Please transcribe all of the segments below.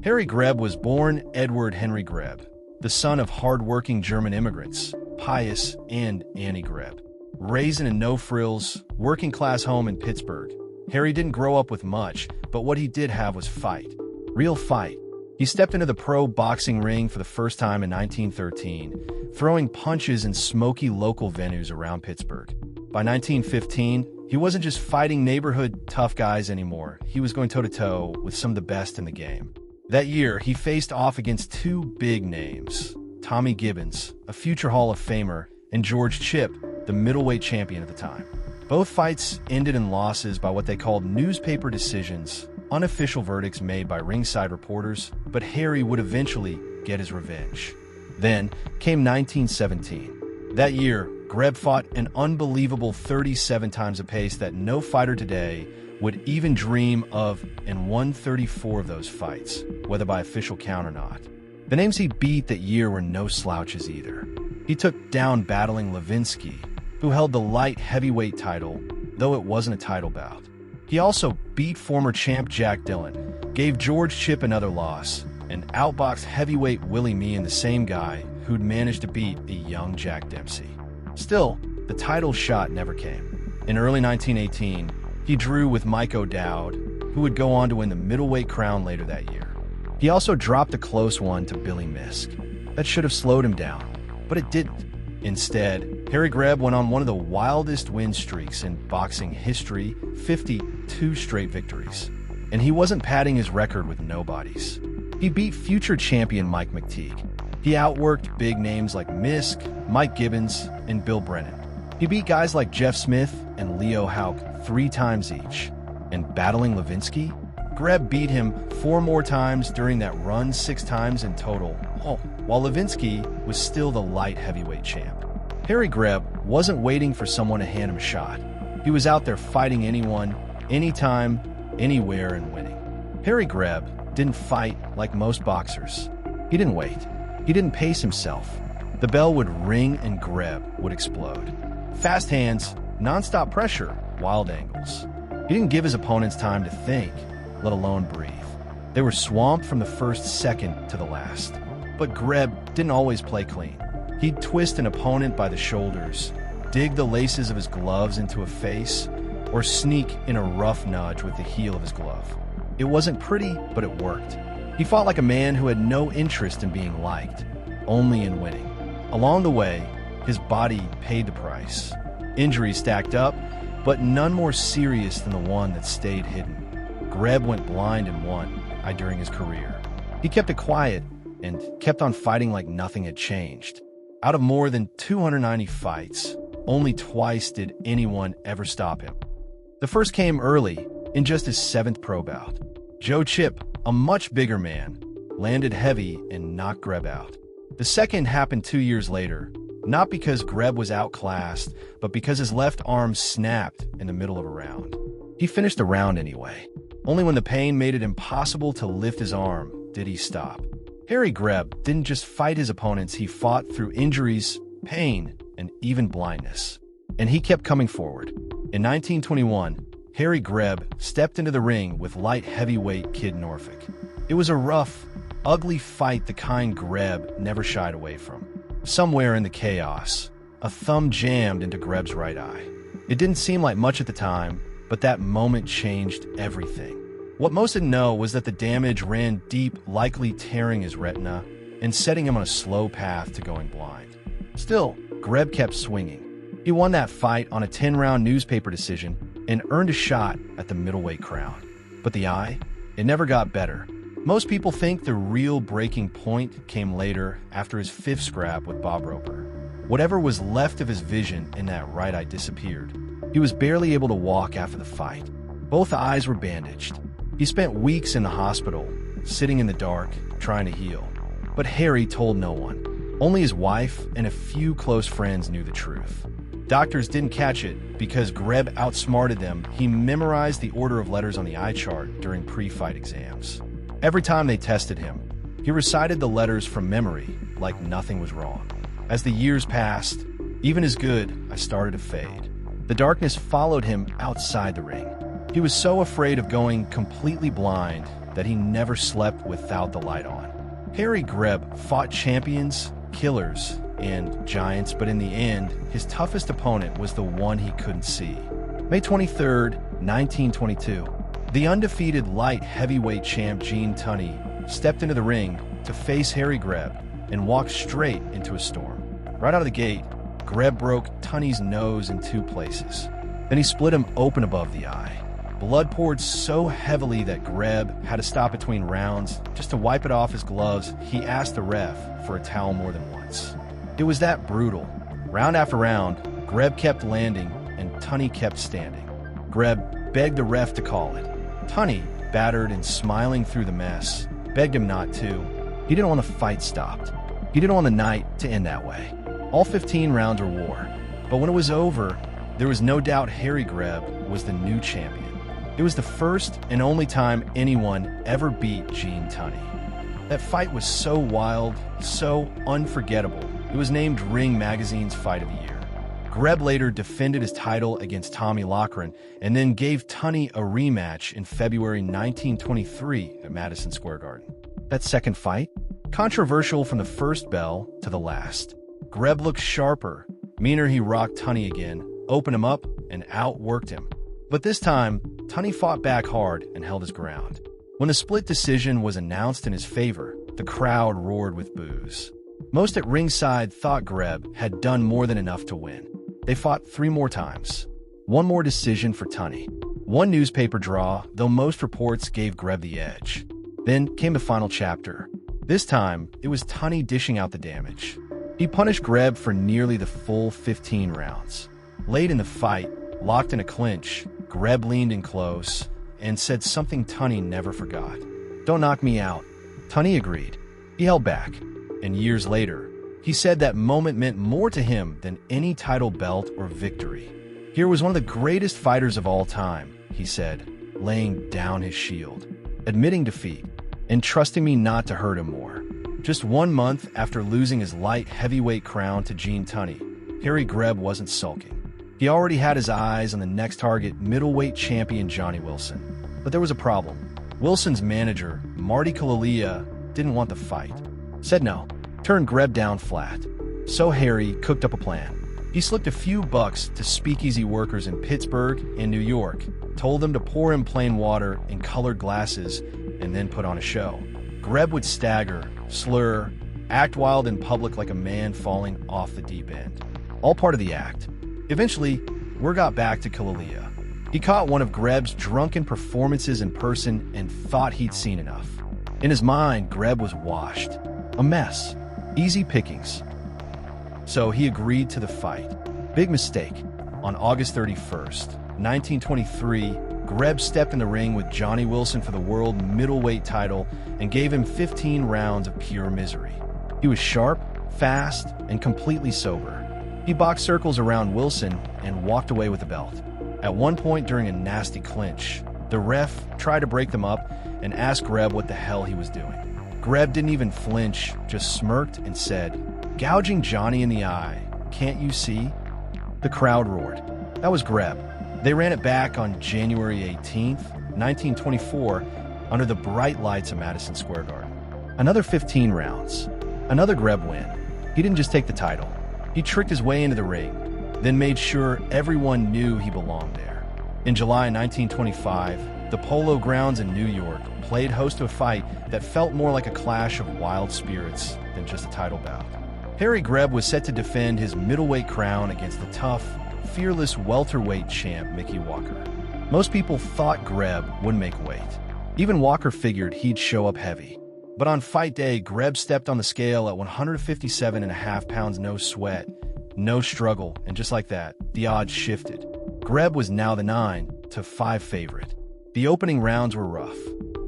Harry Greb was born Edward Henry Greb, the son of hard-working German immigrants, Pius and Annie Greb. Raised in a no-frills, working-class home in Pittsburgh, Harry didn't grow up with much, but what he did have was fight. Real fight. He stepped into the pro boxing ring for the first time in 1913, throwing punches in smoky local venues around Pittsburgh. By 1915, he wasn't just fighting neighborhood tough guys anymore. He was going toe-to-toe with some of the best in the game. That year, he faced off against two big names, Tommy Gibbons, a future Hall of Famer, and George Chip, the middleweight champion at the time. Both fights ended in losses by what they called newspaper decisions, unofficial verdicts made by ringside reporters, but Harry would eventually get his revenge. Then came 1917. That year, Greb fought an unbelievable 37 times a pace that no fighter today would even dream of, and won 34 of those fights, whether by official count or not. The names he beat that year were no slouches either. He took down battling Levinsky, who held the light heavyweight title, though it wasn't a title bout. He also beat former champ Jack Dillon, gave George Chip another loss, and outboxed heavyweight Willie Meehan, the same guy who'd managed to beat a young Jack Dempsey. Still, the title shot never came. In early 1918, he drew with Mike O'Dowd, who would go on to win the middleweight crown later that year. He also dropped a close one to Billy Misk. That should have slowed him down, but it didn't. Instead, Harry Greb went on one of the wildest win streaks in boxing history, 52 straight victories. And he wasn't padding his record with nobodies. He beat future champion Mike McTeague. He outworked big names like Misk, Mike Gibbons, and Bill Brennan. He beat guys like Jeff Smith and Leo Houck 3 times each. And battling Levinsky, Greb beat him 4 more times during that run, 6 times in total, while Levinsky was still the light heavyweight champ. Harry Greb wasn't waiting for someone to hand him a shot. He was out there fighting anyone, anytime, anywhere, and winning. Harry Greb didn't fight like most boxers. He didn't wait. He didn't pace himself. The bell would ring and Greb would explode. Fast hands, non-stop pressure, wild angles. He didn't give his opponents time to think, let alone breathe. They were swamped from the first second to the last. But Greb didn't always play clean. He'd twist an opponent by the shoulders, dig the laces of his gloves into a face, or sneak in a rough nudge with the heel of his glove. It wasn't pretty, but it worked. He fought like a man who had no interest in being liked, only in winning. Along the way, his body paid the price. Injuries stacked up, but none more serious than the one that stayed hidden. Greb went blind in one eye during his career. He kept it quiet and kept on fighting like nothing had changed. Out of more than 290 fights, only twice did anyone ever stop him. The first came early, in just his 7th pro bout. Joe Chip, a much bigger man, landed heavy and knocked Greb out. The second happened 2 years later, not because Greb was outclassed, but because his left arm snapped in the middle of a round. He finished the round anyway. Only when the pain made it impossible to lift his arm did he stop. Harry Greb didn't just fight his opponents, he fought through injuries, pain, and even blindness. And he kept coming forward. In 1921, Harry Greb stepped into the ring with light heavyweight Kid Norfolk. It was a rough, ugly fight, the kind Greb never shied away from. Somewhere in the chaos, a thumb jammed into Greb's right eye. It didn't seem like much at the time, but that moment changed everything. What most didn't know was that the damage ran deep, likely tearing his retina and setting him on a slow path to going blind. Still, Greb kept swinging. He won that fight on a 10-round newspaper decision and earned a shot at the middleweight crown. But the eye? It never got better. Most people think the real breaking point came later, after his 5th scrap with Bob Roper. Whatever was left of his vision in that right eye disappeared. He was barely able to walk after the fight. Both eyes were bandaged. He spent weeks in the hospital, sitting in the dark, trying to heal. But Harry told no one. Only his wife and a few close friends knew the truth. Doctors didn't catch it because Greb outsmarted them. He memorized the order of letters on the eye chart during pre-fight exams. Every time they tested him, he recited the letters from memory like nothing was wrong. As the years passed, even his good eyes started to fade. The darkness followed him outside the ring. He was so afraid of going completely blind, that he never slept without the light on. Harry Greb fought champions, killers, and giants, but in the end, his toughest opponent was the one he couldn't see. May 23, 1922, the undefeated light heavyweight champ Gene Tunney stepped into the ring to face Harry Greb and walked straight into a storm. Right out of the gate, Greb broke Tunney's nose in 2 places. Then he split him open above the eye. Blood poured so heavily that Greb had to stop between rounds just to wipe it off his gloves. He asked the ref for a towel more than once. It was that brutal. Round after round, Greb kept landing and Tunney kept standing. Greb begged the ref to call it. Tunney, battered and smiling through the mess, begged him not to. He didn't want the fight stopped. He didn't want the night to end that way. All 15 rounds were war. But when it was over, there was no doubt Harry Greb was the new champion. It was the first and only time anyone ever beat Gene Tunney. That fight was so wild, so unforgettable, it was named Ring Magazine's Fight of the Year. Greb later defended his title against Tommy Loughran and then gave Tunney a rematch in February 1923 at Madison Square Garden. That second fight? Controversial from the first bell to the last. Greb looked sharper, meaner. He rocked Tunney again, opened him up, and outworked him. But this time, Tunney fought back hard and held his ground. When the split decision was announced in his favor, the crowd roared with boos. Most at ringside thought Greb had done more than enough to win. They fought 3 more times. 1 more decision for Tunney. 1 newspaper draw, though most reports gave Greb the edge. Then came the final chapter. This time, it was Tunney dishing out the damage. He punished Greb for nearly the full 15 rounds. Late in the fight, locked in a clinch, Greb leaned in close and said something Tunney never forgot. "Don't knock me out." Tunney agreed. He held back. And years later, he said that moment meant more to him than any title belt or victory. Here was one of the greatest fighters of all time, he said, laying down his shield, admitting defeat, and trusting me not to hurt him more. Just 1 month after losing his light heavyweight crown to Gene Tunney, Harry Greb wasn't sulking. He already had his eyes on the next target, middleweight champion Johnny Wilson. But there was a problem. Wilson's manager, Marty Kalalea, didn't want the fight. Said no, turned Greb down flat. So Harry cooked up a plan. He slipped a few bucks to speakeasy workers in Pittsburgh and New York, told them to pour him plain water in colored glasses, and then put on a show. Greb would stagger, slur, act wild in public like a man falling off the deep end. All part of the act. Eventually, word got back to Kalalea. He caught one of Greb's drunken performances in person and thought he'd seen enough. In his mind, Greb was washed. A mess. Easy pickings. So he agreed to the fight. Big mistake. On August 31st, 1923, Greb stepped in the ring with Johnny Wilson for the world middleweight title and gave him 15 rounds of pure misery. He was sharp, fast, and completely sober. He boxed circles around Wilson and walked away with the belt. At one point during a nasty clinch, the ref tried to break them up and asked Greb what the hell he was doing. Greb didn't even flinch, just smirked and said, "Gouging Johnny in the eye, can't you see?" The crowd roared. That was Greb. They ran it back on January 18th, 1924, under the bright lights of Madison Square Garden. Another 15 rounds. Another Greb win. He didn't just take the title. He tricked his way into the ring, then made sure everyone knew he belonged there. In July 1925, the Polo Grounds in New York played host to a fight that felt more like a clash of wild spirits than just a title bout. Harry Greb was set to defend his middleweight crown against the tough, fearless welterweight champ Mickey Walker. Most people thought Greb would make weight. Even Walker figured he'd show up heavy. But on fight day, Greb stepped on the scale at 157.5 pounds, no sweat, no struggle, and just like that, the odds shifted. Greb was now the 9-5 favorite. The opening rounds were rough.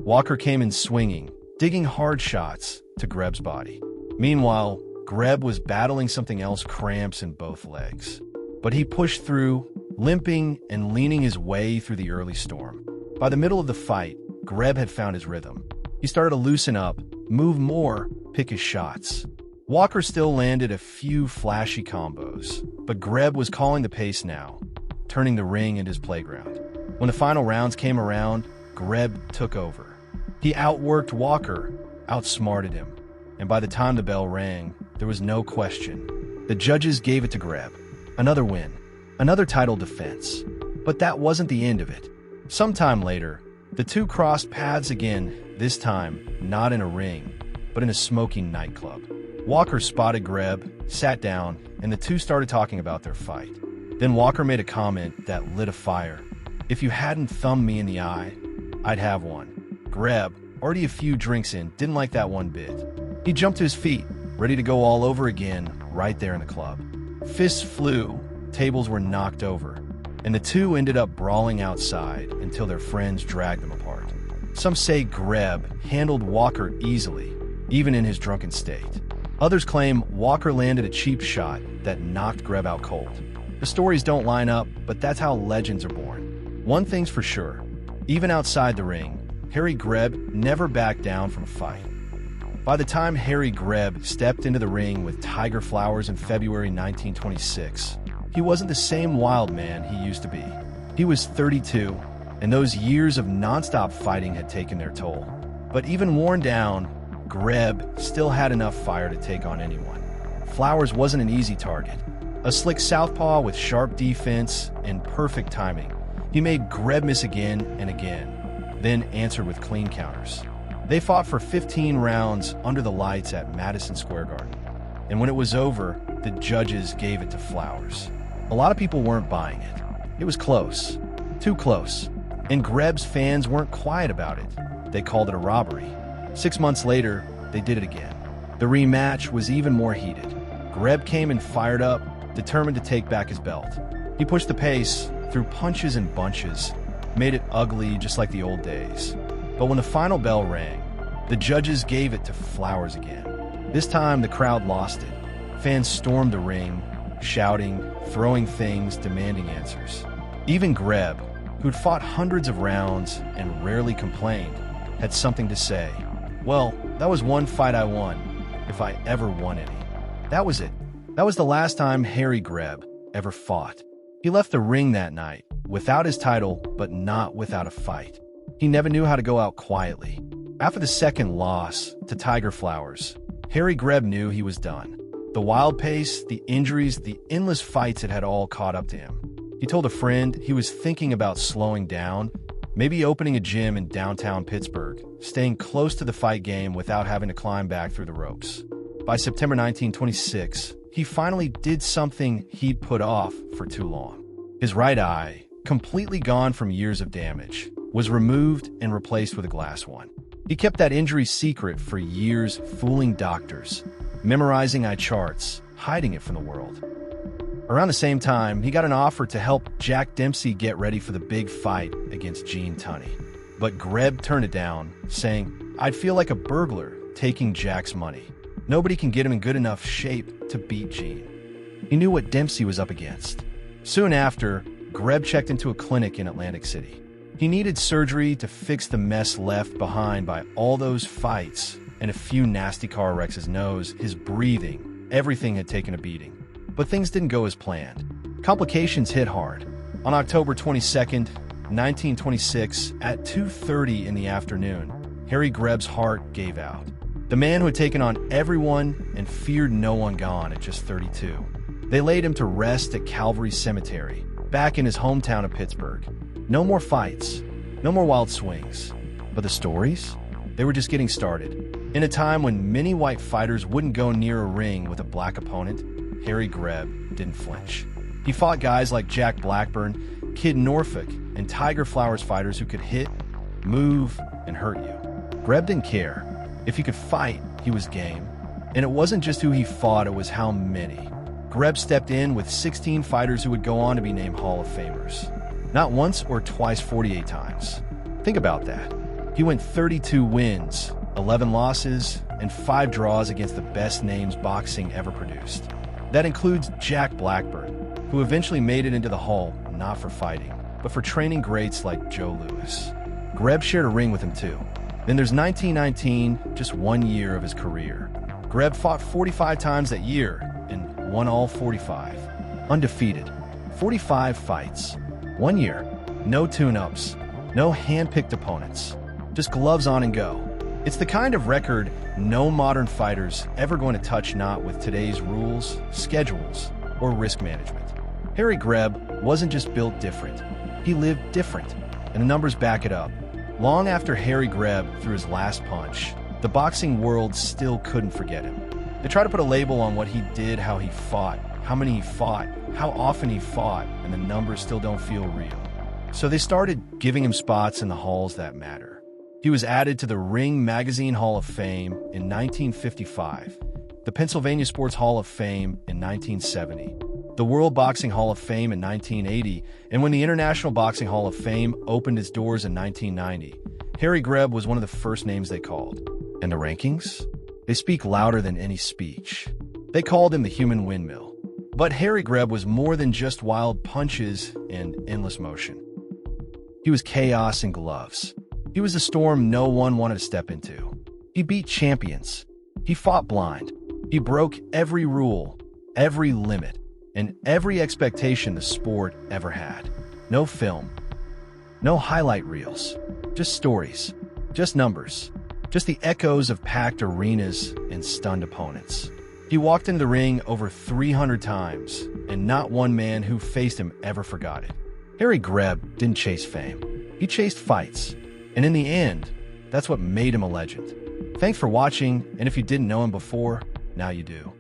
Walker came in swinging, digging hard shots to Greb's body. Meanwhile, Greb was battling something else, cramps in both legs. But he pushed through, limping and leaning his way through the early storm. By the middle of the fight, Greb had found his rhythm. He started to loosen up, move more, pick his shots. Walker still landed a few flashy combos, but Greb was calling the pace now, turning the ring into his playground. When the final rounds came around, Greb took over. He outworked Walker, outsmarted him, and by the time the bell rang, there was no question. The judges gave it to Greb. Another win, another title defense. But that wasn't the end of it. Sometime later, the two crossed paths again, this time not in a ring, but in a smoking nightclub. Walker spotted Greb, sat down, and the two started talking about their fight. Then Walker made a comment that lit a fire. "If you hadn't thumbed me in the eye, I'd have one." Greb, already a few drinks in, didn't like that one bit. He jumped to his feet, ready to go all over again, right there in the club. Fists flew, tables were knocked over, and the two ended up brawling outside until their friends dragged them apart. Some say Greb handled Walker easily, even in his drunken state. Others claim Walker landed a cheap shot that knocked Greb out cold. The stories don't line up, but that's how legends are born. One thing's for sure, even outside the ring, Harry Greb never backed down from a fight. By the time Harry Greb stepped into the ring with Tiger Flowers in February 1926, he wasn't the same wild man he used to be. He was 32, and those years of nonstop fighting had taken their toll. But even worn down, Greb still had enough fire to take on anyone. Flowers wasn't an easy target. A slick southpaw with sharp defense and perfect timing, he made Greb miss again and again, then answered with clean counters. They fought for 15 rounds under the lights at Madison Square Garden. And when it was over, the judges gave it to Flowers. A lot of people weren't buying it. It was close. Too close. And Greb's fans weren't quiet about it. They called it a robbery. 6 months later, they did it again. The rematch was even more heated. Greb came in fired up, determined to take back his belt. He pushed the pace, threw punches and bunches, made it ugly just like the old days. But when the final bell rang, the judges gave it to Flowers again. This time, the crowd lost it. Fans stormed the ring, shouting, throwing things, demanding answers. Even Greb, who'd fought hundreds of rounds and rarely complained, had something to say. "Well, that was one fight I won, if I ever won any." That was it. That was the last time Harry Greb ever fought. He left the ring that night, without his title, but not without a fight. He never knew how to go out quietly. After the second loss to Tiger Flowers, Harry Greb knew he was done. The wild pace, the injuries, the endless fights had all caught up to him. He told a friend he was thinking about slowing down, maybe opening a gym in downtown Pittsburgh, staying close to the fight game without having to climb back through the ropes. By September 1926, he finally did something he'd put off for too long. His right eye, completely gone from years of damage, was removed and replaced with a glass one. He kept that injury secret for years, fooling doctors, memorizing eye charts, hiding it from the world. Around the same time, he got an offer to help Jack Dempsey get ready for the big fight against Gene Tunney. But Greb turned it down, saying, "I'd feel like a burglar taking Jack's money. Nobody can get him in good enough shape to beat Gene." He knew what Dempsey was up against. Soon after, Greb checked into a clinic in Atlantic City. He needed surgery to fix the mess left behind by all those fights and a few nasty car wrecks. His nose, his breathing, everything had taken a beating. But things didn't go as planned. Complications hit hard. On October 22nd, 1926, at 2:30 in the afternoon, Harry Greb's heart gave out. The man who had taken on everyone and feared no one gone at just 32. They laid him to rest at Calvary Cemetery, back in his hometown of Pittsburgh. No more fights, no more wild swings. But the stories? They were just getting started. In a time when many white fighters wouldn't go near a ring with a black opponent, Harry Greb didn't flinch. He fought guys like Jack Blackburn, Kid Norfolk, and Tiger Flowers fighters who could hit, move, and hurt you. Greb didn't care. If he could fight, he was game. And it wasn't just who he fought, it was how many. Greb stepped in with 16 fighters who would go on to be named Hall of Famers. Not once or twice, 48 times. Think about that. He went 32 wins, 11 losses, and 5 draws against the best names boxing ever produced. That includes Jack Blackburn, who eventually made it into the Hall, not for fighting, but for training greats like Joe Louis. Greb shared a ring with him too. Then there's 1919, just 1 year of his career. Greb fought 45 times that year and won all 45. Undefeated. 45 fights. 1 year. No tune-ups. No hand-picked opponents. Just gloves on and go. It's the kind of record no modern fighter's ever going to touch, not with today's rules, schedules, or risk management. Harry Greb wasn't just built different. He lived different, and the numbers back it up. Long after Harry Greb threw his last punch, the boxing world still couldn't forget him. They tried to put a label on what he did, how he fought, how many he fought, how often he fought, and the numbers still don't feel real. So they started giving him spots in the halls that matter. He was added to the Ring Magazine Hall of Fame in 1955, the Pennsylvania Sports Hall of Fame in 1970, the World Boxing Hall of Fame in 1980, and when the International Boxing Hall of Fame opened its doors in 1990, Harry Greb was one of the first names they called. And the rankings? They speak louder than any speech. They called him the human windmill. But Harry Greb was more than just wild punches and endless motion. He was chaos in gloves. He was a storm no one wanted to step into. He beat champions. He fought blind. He broke every rule, every limit, and every expectation the sport ever had. No film, no highlight reels, just stories, just numbers, just the echoes of packed arenas and stunned opponents. He walked into the ring over 300 times, and not one man who faced him ever forgot it. Harry Greb didn't chase fame. He chased fights. And in the end, that's what made him a legend. Thanks for watching, and if you didn't know him before, now you do.